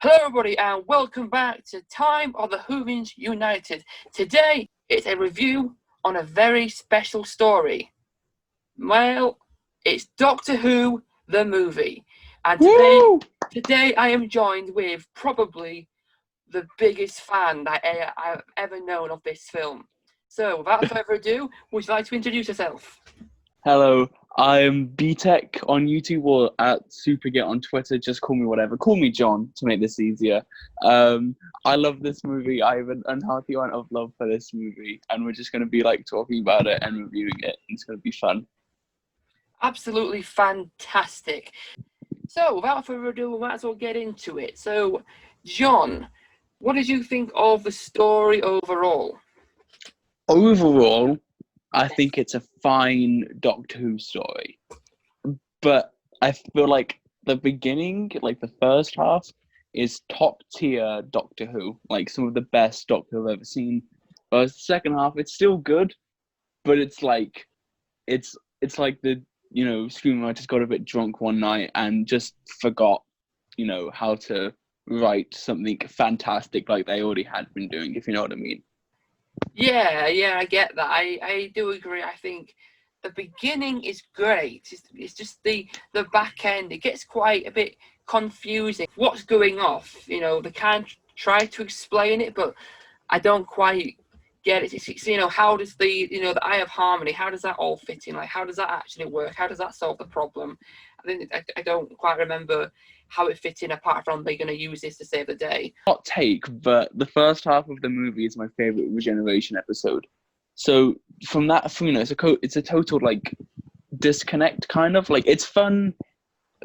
Hello everybody and welcome back to Time of the Whovians United. Today it's a review on a very special story. Well, it's Doctor Who, the movie. And today I am joined with probably the biggest fan that I've ever known of this film. So without further ado, would you like to introduce yourself? Hello, I'm BTech on YouTube or at Supergit on Twitter. Just call me whatever. Call me John to make this easier. I love this movie. I have an unhealthy amount of love for this movie, and we're just going to be talking about it and reviewing it. It's going to be fun. Absolutely fantastic. So without further ado, we might as well get into it. So, John, what did you think of the story overall? Overall, I think it's a fine Doctor Who story, but I feel like the beginning, the first half, is top tier Doctor Who, some of the best Doctor Who I've ever seen. Whereas the second half, it's still good, but it's like the screenwriters got a bit drunk one night and just forgot, how to write something fantastic like they already had been doing, if you know what I mean. Yeah, I get that. I do agree. I think the beginning is great. It's just the back end. It gets quite a bit confusing. What's going off? They can't try to explain it, but I don't quite get it. It's how does the Eye of Harmony, how does that all fit in? How does that actually work? How does that solve the problem? I don't quite remember how it fit in, apart from they're going to use this to save the day. Hot take, but the first half of the movie is my favorite regeneration episode. So from that, it's a total disconnect, kind of. It's fun,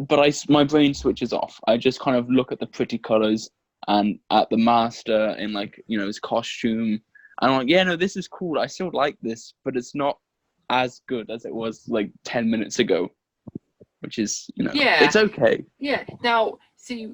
but my brain switches off. I just kind of look at the pretty colors and at the master in his costume, and I'm like, yeah, no, this is cool. I still like this, but it's not as good as it was 10 minutes ago. Which is, it's okay. Yeah. Now, see,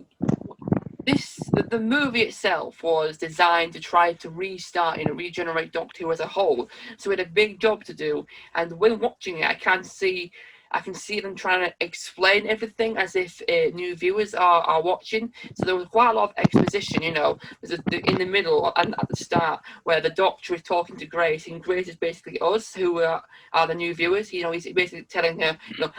the movie itself was designed to try to restart and regenerate Doctor Who as a whole. So it had a big job to do. And when watching it, I can see them trying to explain everything as if new viewers are watching. So there was quite a lot of exposition, there's in the middle and at the start where the Doctor is talking to Grace, and Grace is basically us who are the new viewers. He's basically telling her,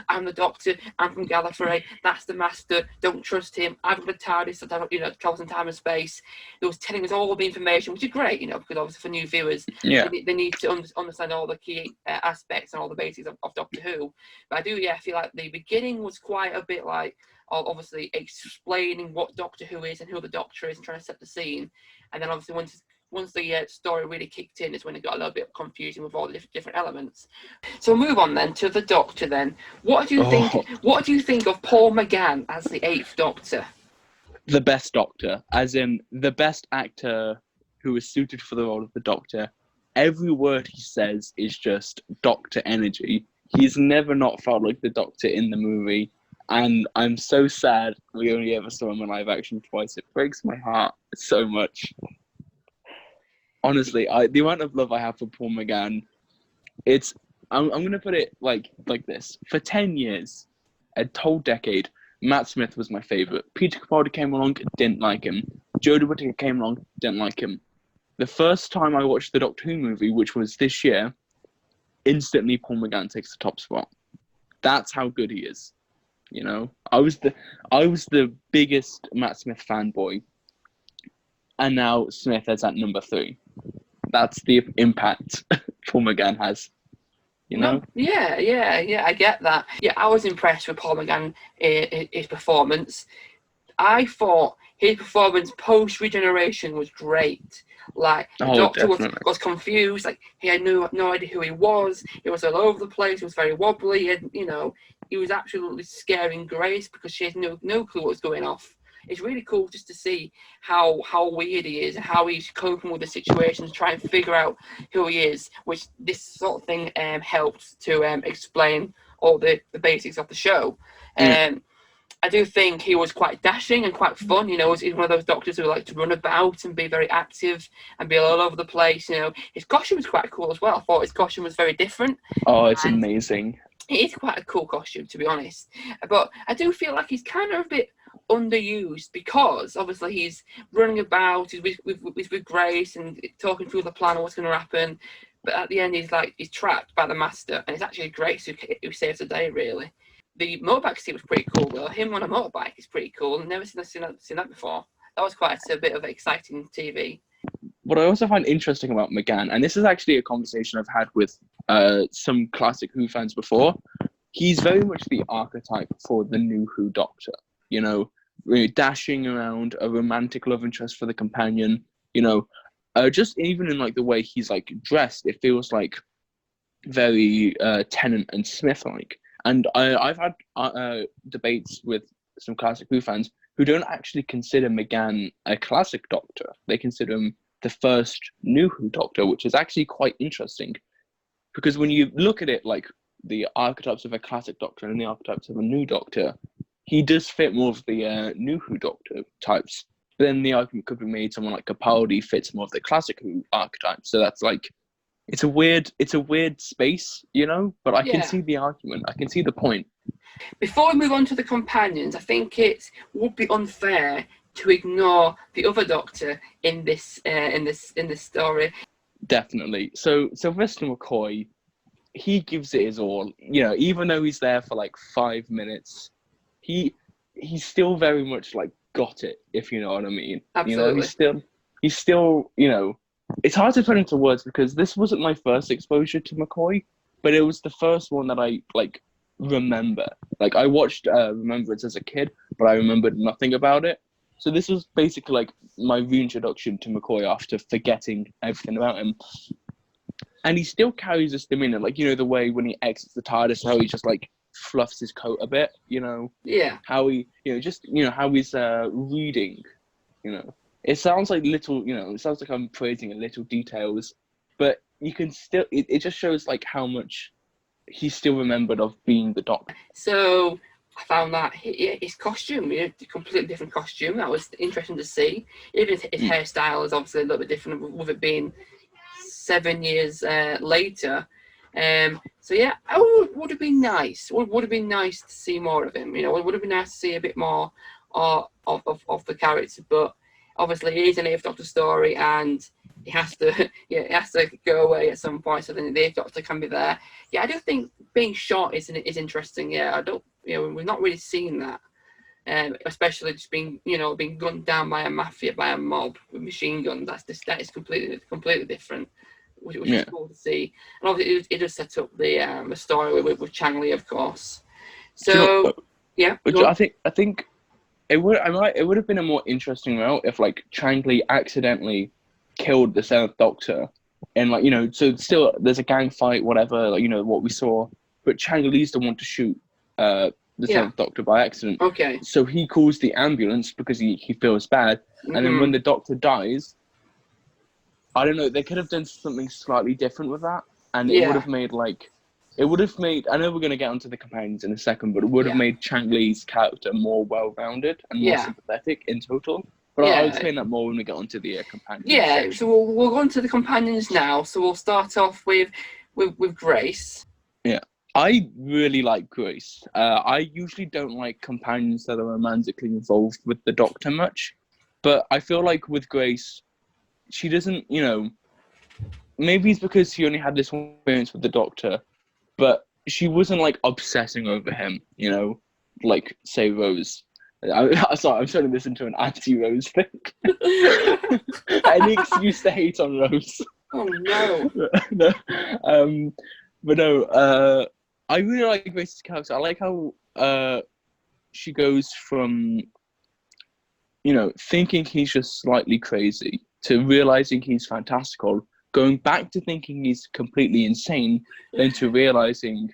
I'm the Doctor, I'm from Gallifrey, that's the Master, don't trust him, I've got a TARDIS that travels in time and space. He was telling us all the information, which is great, because obviously for new viewers, they need to understand all the key aspects and all the basics of Doctor Who. But I do, feel like the beginning was quite a bit obviously explaining what Doctor Who is and who the Doctor is and trying to set the scene. And then obviously once the story really kicked in is when it got a little bit confusing with all the different elements. So we'll move on then to the Doctor then. What do you think of Paul McGann as the 8th Doctor? The best Doctor, as in the best actor who is suited for the role of the Doctor. Every word he says is just Doctor energy. He's never not felt like the Doctor in the movie, and I'm so sad we only ever saw him in live action twice. It breaks my heart so much. Honestly, the amount of love I have for Paul McGann, I'm going to put it like this. For 10 years, a whole decade, Matt Smith was my favourite. Peter Capaldi came along, didn't like him. Jodie Whittaker came along, didn't like him. The first time I watched the Doctor Who movie, which was this year, instantly Paul McGann takes the top spot. That's how good he is. I was the biggest Matt Smith fanboy, and now Smith is at number 3. That's the impact Paul McGann has. No, yeah, I get that. Yeah, I was impressed with Paul McGann, his performance. I thought his performance post regeneration was great. The Doctor was confused. He had no idea who he was. He was all over the place. He was very wobbly, and he was absolutely scaring Grace because she had no clue what was going off. It's really cool just to see how weird he is and how he's coping with the situations, trying to figure out who he is, which this sort of thing helped to explain all the basics of the show. I do think he was quite dashing and quite fun. He's one of those Doctors who like to run about and be very active and be all over the place. His costume was quite cool as well. I thought his costume was very different. Oh, it's amazing. It is quite a cool costume, to be honest. But I do feel like he's kind of a bit underused because obviously he's running about, he's with Grace and talking through the plan of what's going to happen. But at the end, he's trapped by the master, and it's actually Grace who saves the day, really. The motorbike scene was pretty cool, though. Him on a motorbike is pretty cool. I've never seen that before. That was quite a bit of exciting TV. What I also find interesting about McGann, and this is actually a conversation I've had with some classic Who fans before, he's very much the archetype for the new Who Doctor. You know, really dashing around, a romantic love interest for the companion. You know, just even in like the way he's like dressed, it feels like very Tennant and Smith like. And I've had debates with some classic Who fans who don't actually consider McGann a classic Doctor. They consider him the first new Who Doctor, which is actually quite interesting. Because when you look at it like the archetypes of a classic Doctor and the archetypes of a new Doctor, he does fit more of the new Who Doctor types. But then the argument could be made someone like Capaldi fits more of the classic Who archetype. So that's like, it's a weird space, you know? But I can see the argument. I can see the point. Before we move on to the companions, I think it would be unfair to ignore the other Doctor in this story. Definitely. So Sylvester McCoy, he gives it his all. You know, even though he's there for like 5 minutes, he's still very much like got it, if you know what I mean. Absolutely. You know, he's still, you know, it's hard to put into words because this wasn't my first exposure to McCoy, but it was the first one that I like remember. Like I watched Remembrance as a kid, but I remembered nothing about it. So this was basically like my reintroduction to McCoy after forgetting everything about him. And he still carries this demeanor, like, you know, the way when he exits the TARDIS, how he just like fluffs his coat a bit, you know? Yeah. How he, you know, just, you know, how he's reading, you know? It sounds like little, you know, it sounds like I'm praising little details, but you can still, it just shows like how much he's still remembered of being the Doctor. So I found that his costume, you know, a completely different costume. That was interesting to see. Even his hairstyle is obviously a little bit different with it being 7 years later. So yeah, would have been nice. Would have been nice to see more of him. You know, it would have been nice to see a bit more of the character. But obviously, it is an Eighth Doctor story, and it has to go away at some point. So then the Eighth Doctor can be there. Yeah, I do think being shot is interesting. Yeah, I don't. You know, we've not really seen that. Especially just being gunned down by a mafia, by a mob with machine guns. That is completely different, which is cool to see. And obviously, it does set up the story with Chang Lee, of course. So I think it would have been a more interesting route if like Chang Lee accidentally killed the Seventh Doctor, and like, you know, so still there's a gang fight, whatever, like, you know, what we saw, but Chang Lee's the one to shoot the Seventh Doctor by accident. Okay. So he calls the ambulance because he feels bad. Mm-hmm. And then when the Doctor dies, I don't know, they could have done something slightly different with that. And it would have made I know we're going to get onto the companions in a second, but it would have made Chang Lee's character more well-rounded and more sympathetic in total. But I'll explain that more when we get onto the companions. Yeah, section. so we'll go on to the companions now. So we'll start off with Grace. Yeah. I really like Grace. I usually don't like companions that are romantically involved with the Doctor much, but I feel like with Grace, she doesn't, you know, maybe it's because she only had this one experience with the Doctor, but she wasn't like obsessing over him, you know, like say Rose. Sorry, I'm turning this into an anti-Rose thing. Any excuse to hate on Rose. Oh no. No. But no, I really like Grace's character. I like how she goes from, you know, thinking he's just slightly crazy to realizing he's fantastical, going back to thinking he's completely insane, then to realizing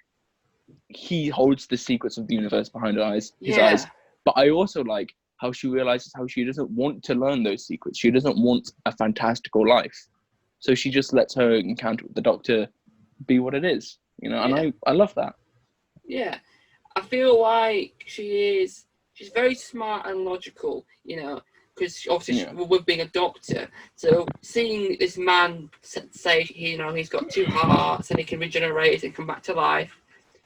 he holds the secrets of the universe behind his eyes. But I also like how she realizes how she doesn't want to learn those secrets. She doesn't want a fantastical life. So she just lets her encounter with the Doctor be what it is, you know, and I love that. Yeah, I feel like she's very smart and logical, you know, because obviously with being a doctor, so seeing this man say, you know, he's got 2 hearts and he can regenerate and come back to life,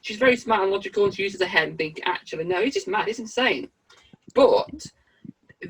she's very smart and logical, and she uses her head and think, actually, no, he's just mad, he's insane. But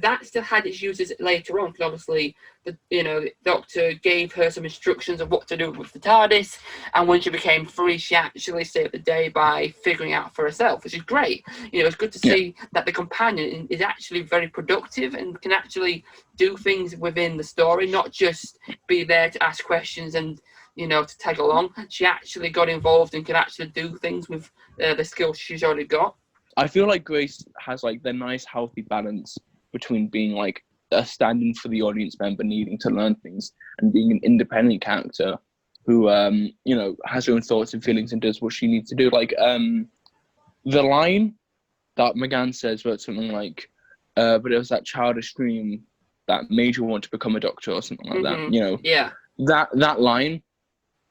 that still had its uses later on, because obviously the Doctor gave her some instructions of what to do with the TARDIS, and when she became free, she actually saved the day by figuring out for herself, which is great. It's good to see that the companion is actually very productive and can actually do things within the story, not just be there to ask questions and to tag along. She actually got involved and can actually do things with the skills she's already got. I feel like Grace has like the nice healthy balance between being like a stand-in for the audience member needing to learn things and being an independent character who has her own thoughts and feelings and does what she needs to do. Like the line that McGann says where it's something like but it was that childish dream that made you want to become a doctor or something like that. That line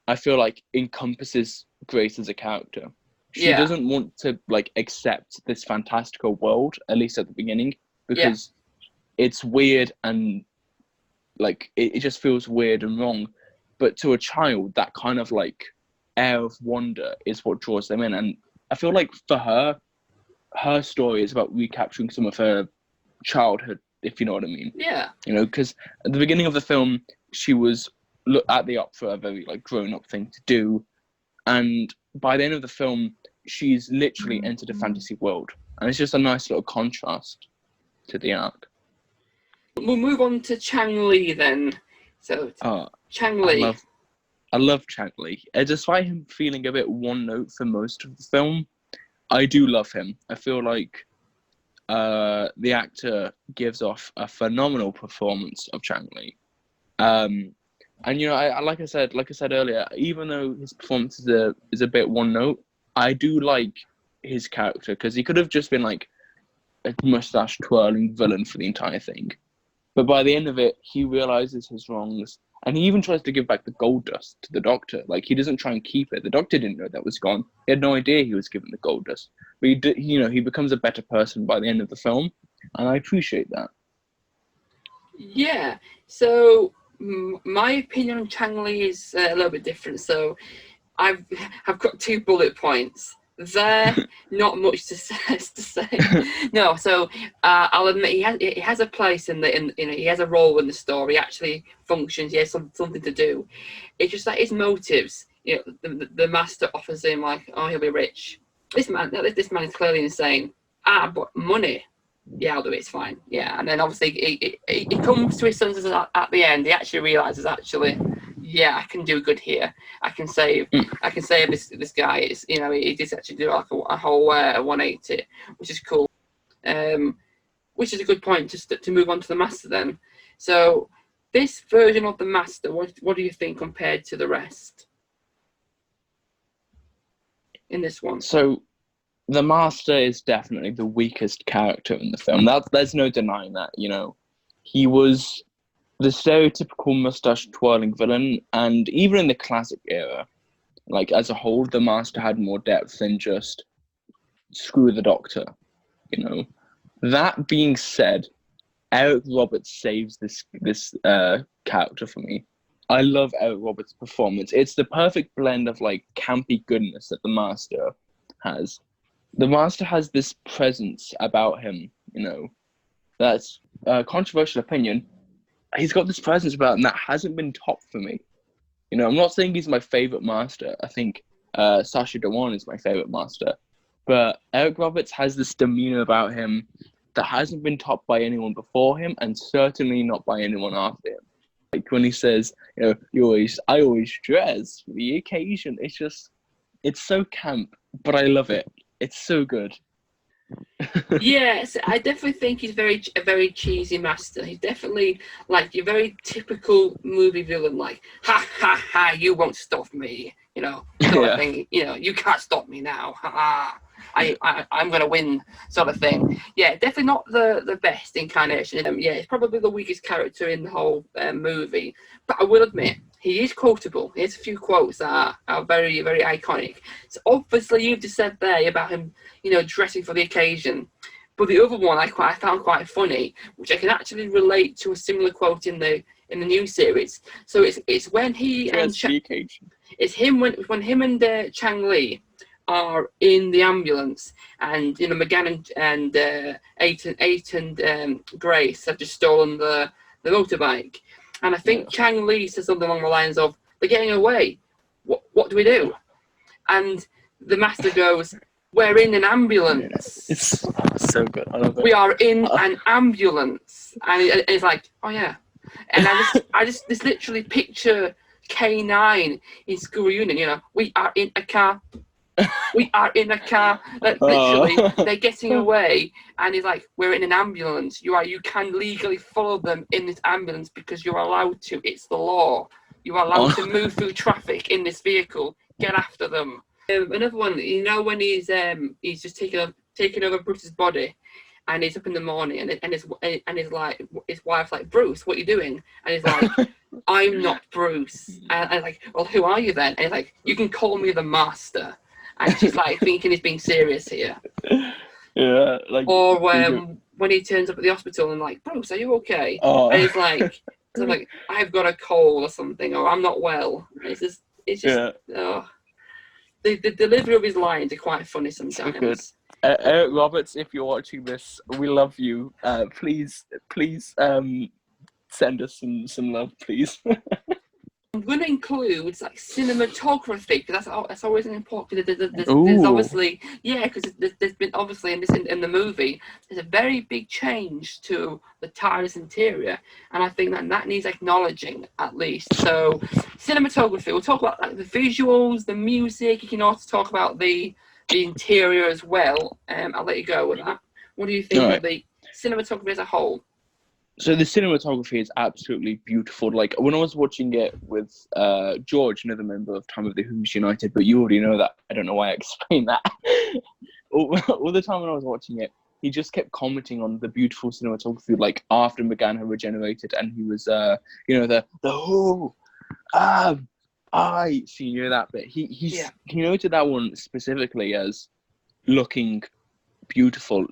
I feel like encompasses Grace as a character. She doesn't want to like accept this fantastical world, at least at the beginning, because it's weird and like it just feels weird and wrong. But to a child, that kind of like air of wonder is what draws them in. And I feel like for her story is about recapturing some of her childhood, if you know what I mean. Yeah. Because at the beginning of the film, she was at the opera, a very like grown-up thing to do, and by the end of the film, she's literally entered a fantasy world, and it's just a nice little contrast to the arc. We'll move on to Chang Lee then. So, Chang Lee. I love Chang Lee. Despite him feeling a bit one note for most of the film, I do love him. I feel like the actor gives off a phenomenal performance of Chang Lee. And I like I said earlier, even though his performance is a bit one note, I do like his character because he could have just been like a mustache twirling villain for the entire thing, but by the end of it, he realizes his wrongs, and he even tries to give back the gold dust to the Doctor. Like he doesn't try and keep it. The Doctor didn't know that was gone. He had no idea he was given the gold dust. But he becomes a better person by the end of the film, and I appreciate that. Yeah. So. My opinion on Chang Lee is a little bit different. So I've got 2 bullet points. There, not much to say. No, so I'll admit he has a place in he has a role in the story. He actually functions. He has something to do. It's just that his motives. The Master offers him like, oh, he'll be rich. This man is clearly insane. But money. Yeah, I'll do it. It's fine. Yeah, and then obviously he comes to his senses at the end. He actually realizes, I can do good here. I can save this guy. It's he did actually do like a whole 180, which is cool. Which is a good point to move on to the Master then. So this version of the Master, what do you think compared to the rest in this one? So. The Master is definitely the weakest character in the film. There's no denying that, He was the stereotypical mustache-twirling villain, and even in the classic era, like, as a whole, the Master had more depth than just screw the Doctor, That being said, Eric Roberts saves this character for me. I love Eric Roberts' performance. It's the perfect blend of, like, campy goodness that the Master has. The Master has this presence about him, that's a controversial opinion. He's got this presence about him that hasn't been topped for me. I'm not saying he's my favorite Master. I think Sacha Dhawan is my favorite Master. But Eric Roberts has this demeanor about him that hasn't been topped by anyone before him, and certainly not by anyone after him. Like when he says, I always dress for the occasion. It's so camp, but I love it. It's so good. Yes, I definitely think he's a very cheesy Master. He's definitely like your very typical movie villain, like ha ha ha, you won't stop me, sort of thing. You can't stop me now. Ha ha. I'm gonna win, sort of thing. Yeah, definitely not the best incarnation. He's probably the weakest character in the whole movie. But I will admit, he is quotable. He has a few quotes that are very, very iconic. So obviously you've just said there about him, dressing for the occasion. But the other one I found quite funny, which I can actually relate to a similar quote in the new series. So it's when he and it's him when him and Chang Lee are in the ambulance, and McGann and Eight and Grace have just stolen the motorbike, and I think Chang Lee says something along the lines of, "They're getting away. What do we do?" And the master goes, "We're in an ambulance." It's so good. I love it. We are in an ambulance, and it's like, oh yeah. And I just literally picture K9 in school reunion. We are in a car. We are in a car. Like, literally, they're getting away, and he's like, "We're in an ambulance. You can legally follow them in this ambulance because you're allowed to. It's the law. You are allowed to move through traffic in this vehicle. Get after them." Another one, when he's just taking over Bruce's body, and he's up in the morning, and his wife's like, "Bruce, what are you doing?" And he's like, "I'm not Bruce." And I'm like, "Well, who are you then?" And he's like, "You can call me the Master." And she's like thinking he's being serious here. Yeah, or when he turns up at the hospital and like, "Bruce, are you okay?" And he's like, "I've got a cold or something, or I'm not well." And it's just the delivery of his lines are quite funny sometimes. So good. Eric Roberts, if you're watching this, we love you. Please, send us some love, please. I'm going to include cinematography, because that's always an important. There's obviously, because there's been obviously in the movie, there's a very big change to the TARDIS interior, and I think that needs acknowledging at least. So cinematography, we'll talk about the visuals, the music. You can also talk about the interior as well. I'll let you go with that. What do you think of the cinematography as a whole? So the cinematography is absolutely beautiful. Like when I was watching it with George, another member of Time of the Who's United, but you already know that. I don't know why I explained that. all the time when I was watching it, he just kept commenting on the beautiful cinematography, like after McGann had regenerated, and he was, the who, I see, that bit. He noted that one specifically as looking beautiful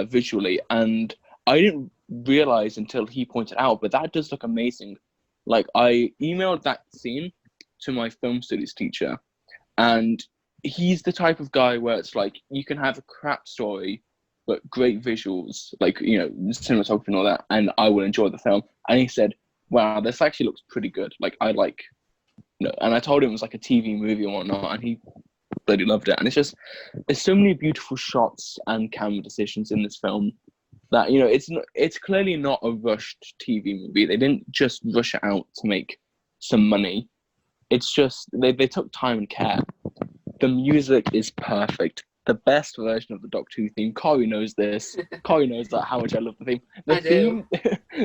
visually, and I didn't realize until he pointed out, but that does look amazing. Like, I emailed that scene to my film studies teacher, and he's the type of guy where it's like, you can have a crap story but great visuals, like, cinematography and all that, and I will enjoy the film. And he said, "Wow, this actually looks pretty good. Like, I like," and I told him it was like a TV movie and whatnot, and he bloody loved it. And it's just, there's so many beautiful shots and camera decisions in this film that, it's clearly not a rushed TV movie. They didn't just rush it out to make some money. It's just, they took time and care. The music is perfect. The best version of the Doctor Who theme. Corey knows this. Corey knows that how much I love the theme.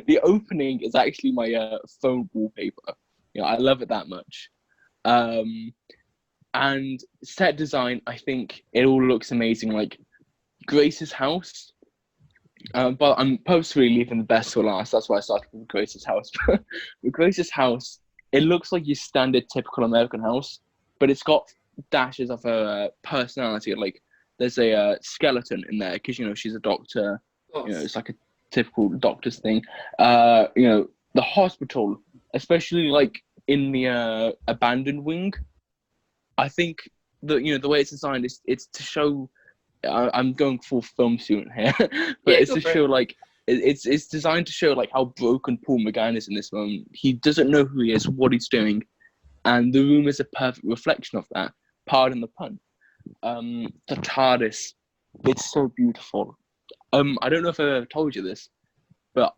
The opening is actually my phone wallpaper. I love it that much. And set design, I think it all looks amazing. Like Grace's house. But I'm purposely leaving the best for last. That's why I started with Grace's house. With Grace's house, it looks like your standard typical American house, but it's got dashes of her personality. Like there's a skeleton in there because she's a doctor. It's like a typical doctor's thing. The hospital, especially like in the abandoned wing, I think the way it's designed is it's to show. I'm going full film student here, but it's to show it's designed to show like how broken Paul McGann is in this moment. He doesn't know who he is, what he's doing, and the room is a perfect reflection of that. Pardon the pun. The TARDIS, it's so beautiful. I don't know if I've ever told you this, but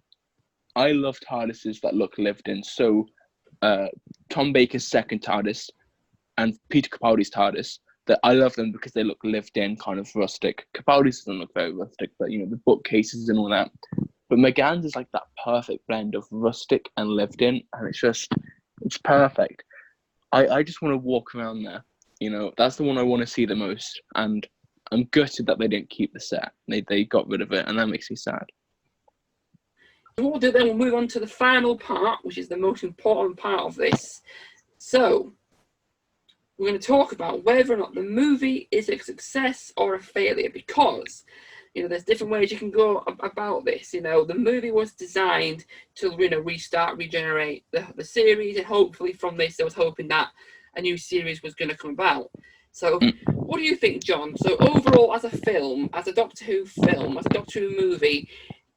I love TARDISes that look lived in. So, Tom Baker's second TARDIS and Peter Capaldi's TARDIS. That I love them because they look lived in, kind of rustic. Capaldi's doesn't look very rustic, but the bookcases and all that. But McGann's is like that perfect blend of rustic and lived in, and it's perfect. I just want to walk around there. That's the one I want to see the most, and I'm gutted that they didn't keep the set. They got rid of it, and that makes me sad. What we'll do then, we'll move on to the final part, which is the most important part of this. So, we're going to talk about whether or not the movie is a success or a failure, because there's different ways you can go about this. The movie was designed to restart, regenerate the series, and hopefully from this, I was hoping that a new series was going to come about. So, what do you think, John? So, overall, as a film, as a Doctor Who film, as a Doctor Who movie,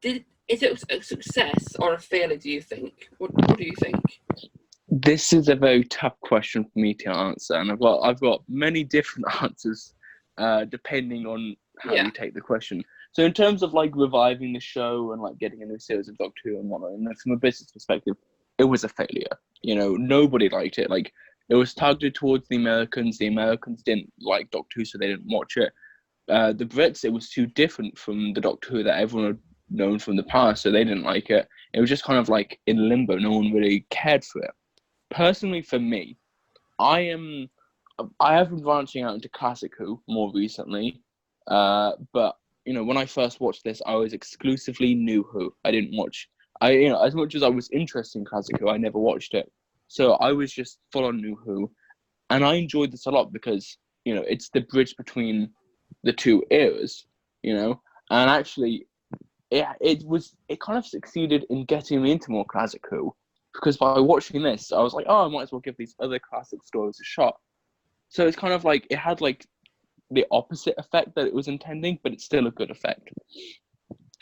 is it a success or a failure, do you think? What do you think? This is a very tough question for me to answer, and I've got many different answers, depending on how you take the question. So in terms of like reviving the show and like getting a new series of Doctor Who and whatnot, and from a business perspective, it was a failure. You know, nobody liked it. Like, it was targeted towards the Americans. The Americans didn't like Doctor Who, so they didn't watch it. The Brits, it was too different from the Doctor Who that everyone had known from the past, so they didn't like it. It was just kind of like in limbo. No one really cared for it. Personally, for me, I have been branching out into classic Who more recently, but you know, when I first watched this, I was exclusively New Who. I didn't watch. As much as I was interested in classic Who, I never watched it. So I was just full on New Who, and I enjoyed this a lot because you know it's the bridge between the two eras. You know, and actually, it kind of succeeded in getting me into more classic Who. Because by watching this, I was like, oh, I might as well give these other classic stories a shot. So it's kind of like, it had like the opposite effect that it was intending, but it's still a good effect.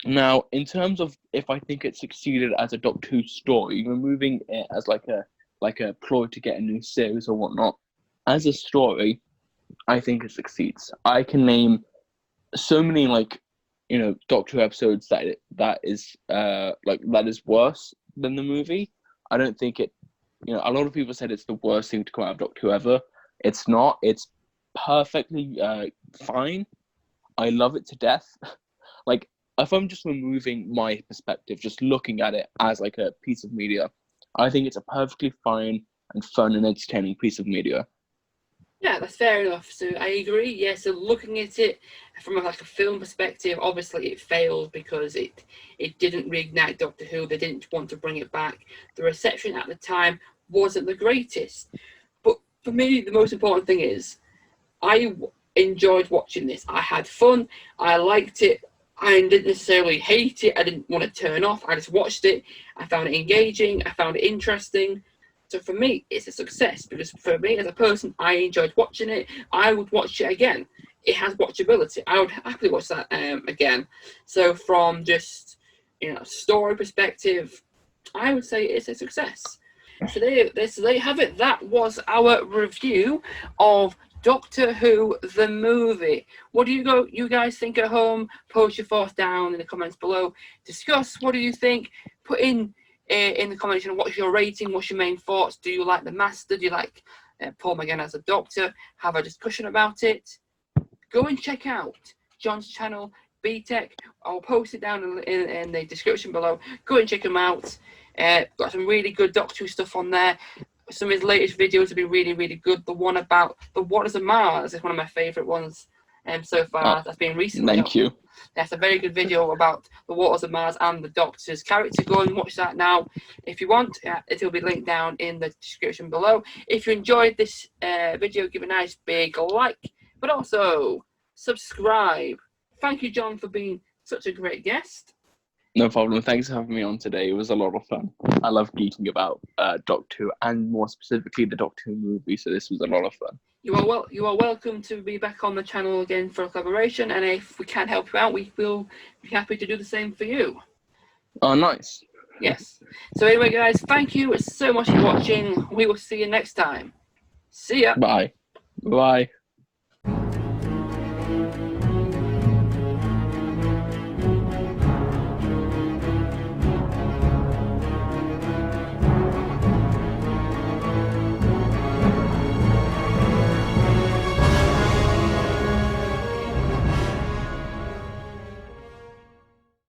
Now, in terms of if I think it succeeded as a Doctor Who story, removing it as like a ploy to get a new series or whatnot, as a story, I think it succeeds. I can name so many Doctor Who episodes that is worse than the movie. I don't think it, a lot of people said it's the worst thing to come out of Doctor Who ever. It's not. It's perfectly fine. I love it to death. Like, if I'm just removing my perspective, just looking at it as like a piece of media, I think it's a perfectly fine and fun and entertaining piece of media. Yeah, that's fair enough. So I agree. Yeah, so looking at it from a film perspective, obviously it failed because it didn't reignite Doctor Who. They didn't want to bring it back. The reception at the time wasn't the greatest. But for me, the most important thing is I enjoyed watching this. I had fun. I liked it. I didn't necessarily hate it. I didn't want to turn off. I just watched it. I found it engaging. I found it interesting. So for me, it's a success because for me as a person, I enjoyed watching it. I would watch it again. It has watchability. I would happily watch that again. So from just story perspective, I would say it's a success. So there you have it. That was our review of Doctor Who the movie. What do you guys think at home? Post your thoughts down in the comments below. Discuss what do you think. Put in the comments, what's your rating? What's your main thoughts? Do you like the Master? Do you like Paul McGann as a Doctor? Have a discussion about it. Go and check out John's channel, BTech. I'll post it down in the description below. Go and check him out. Got some really good Doctor Who stuff on there. Some of his latest videos have been really, really good. The one about the Waters of Mars is one of my favourite ones so far. That's been recently. Thank you. That's a very good video about the Waters of Mars and the Doctor's character. Go and watch that now if you want. It will be linked down in the description below. If you enjoyed this video, give a nice big like, but also subscribe. Thank you, John, for being such a great guest. No problem. Thanks for having me on today. It was a lot of fun. I love geeking about Doctor Who and more specifically the Doctor Who movie, so this was a lot of fun. You are welcome to be back on the channel again for a collaboration, and if we can help you out, we will be happy to do the same for you. Oh, nice. Yes. So anyway, guys, thank you so much for watching. We will see you next time. See ya. Bye. Bye.